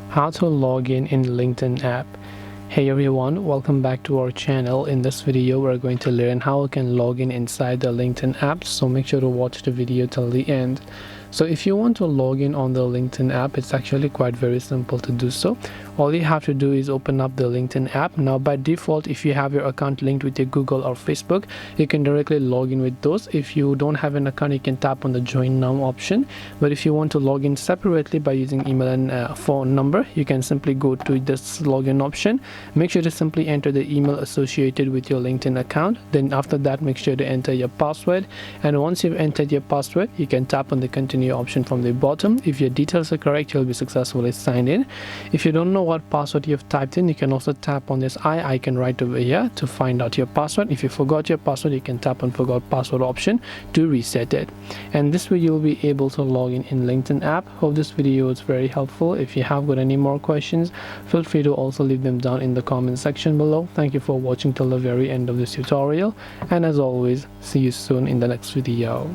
how to log in LinkedIn app. Hey everyone, welcome back to our channel. In this video we're going to learn how we can log in inside the LinkedIn app, so make sure to watch the video till the end. So if you want to log in on the LinkedIn app, it's actually quite very simple to do so. All you have to do is open up the LinkedIn app. Now by default, if you have your account linked with your Google or Facebook, you can directly log in with those. If you don't have an account, you can tap on the join now option. But if you want to log in separately by using email and phone number, you can simply go to this login option. Make sure to simply enter the email associated with your LinkedIn account. Then after that, make sure to enter your password, and once you've entered your password, you can tap on the continue option from the bottom. If your details are correct, you'll be successfully signed in. If you don't know what password you've typed in, you can also tap on this I icon right over here to find out your password. If you forgot your password, you can tap on forgot password option to reset it, and this way you'll be able to log in LinkedIn app. Hope this video is very helpful. If you have got any more questions, feel free to also leave them down in the comment section below. Thank you for watching till the very end of this tutorial, and as always, see you soon in the next video.